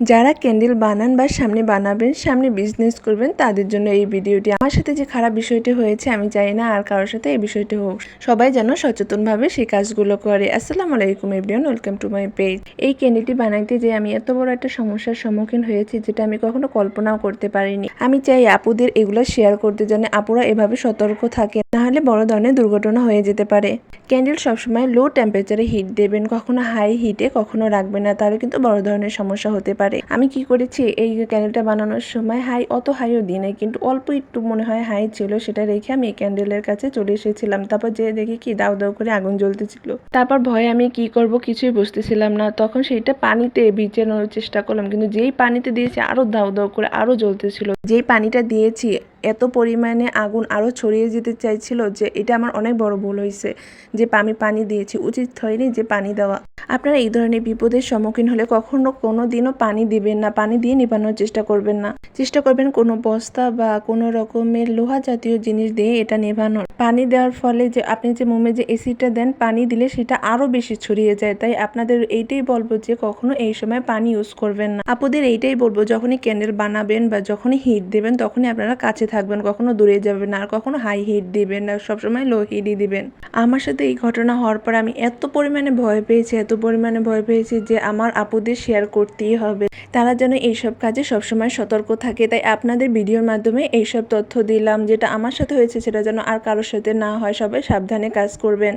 যারা ক্যান্ডেল বানান বা সামনে বানাবেন, সামনে বিজনেস করবেন, তাদের জন্য এই ভিডিওটি। আমার সাথে যে খারাপ বিষয়টি হয়েছে, আমি চাই না আর কারোর সাথে এই বিষয়টি হোক। সবাই যেন সচেতনভাবে সেই কাজগুলো করে। আসসালামু আলাইকুম everyone, welcome to my page. এই ক্যান্ডেলটি বানাইতে যে আমি এত বড় একটা সমস্যার সম্মুখীন হয়েছি, যেটা আমি কখনো কল্পনাও করতে পারিনি। আমি চাই আপুদের এগুলো শেয়ার করতে, যেন আপুরা এভাবে সতর্ক থাকে, নাহলে বড় ধরনের দুর্ঘটনা হয়ে যেতে পারে। ক্যান্ডেল সবসময় লো টেম্পারেচারে হিট দেবেন, কখনো হাই হিটে কখনো রাখবেন না, তাহলে কিন্তু বড় ধরনের সমস্যা হতে পারে। আমি কি করেছি, এই ক্যান্ডেলটা বানানোর সময় অত হাইও দিই নাই, কিন্তু অল্প একটু মনে হয় হাই ছিল, সেটা রেখে আমি এই ক্যান্ডেলের কাছে চলে এসেছিলাম। তারপর যে দেখি কি দাউ দাউ করে আগুন জ্বলতেছিল। তারপর ভয়ে আমি কি করব কিছুই বুঝতেছিলাম না। তখন সেইটা পানিতে ভিজানোর চেষ্টা করলাম, কিন্তু যেই পানিতে দিয়েছি আরো দাউ দাউ করে আরো জ্বলতেছিল। যেই পানিটা দিয়েছি এত পরিমাণে আগুন আরো ছড়িয়ে যেতে চাইছিল, যে এটা আমার অনেক বড় ভুল হয়েছে, যে আমি পানি দিয়েছি, উচিত হয়নি যে পানি দেওয়া। আপনারা এই ধরনের বিপদের সম্মুখীন হলে কখনো কোনো দিনও পানি দিবেন না, পানি দিয়ে নিবানোর চেষ্টা করবেন না। চেষ্টা করবেন কোনো বস্তা বা কোনো রকমের লোহা জাতীয় জিনিস দিয়ে এটা নেভানোর। পানি দেওয়ার ফলে যে আপনি যে মোমে যে এসিডটা দেন, পানি দিলে সেটা আরো বেশি ছড়িয়ে যায়। তাই আপনাদের এইটাই বলবো যে কখনো এই সময় পানি ইউজ করবেন না। আপুদের এইটাই বলবো, যখনই ক্যান্ডেল বানাবেন বা যখনই হিট দেবেন, তখনই আপনারা কাছে থাকবেন, কখনো দূরে যাবেন না, আর কখনো হাই হিট দিবেন না, সবসময় লো হিটই দিবেন। আমার সাথে এই ঘটনা হওয়ার পর আমি এত পরিমাণে ভয় পেয়েছি যে আমার আপুদের শেয়ার করতেই হবে, তারা যেন এইসব কাজে সবসময় সতর্ক থাকে। তাই আপনাদের ভিডিওর মাধ্যমে এইসব তথ্য দিলাম, যেটা আমার সাথে হয়েছে সেটা যেন আর কারোর সাথে না হয়। সবাই সাবধানে কাজ করবেন।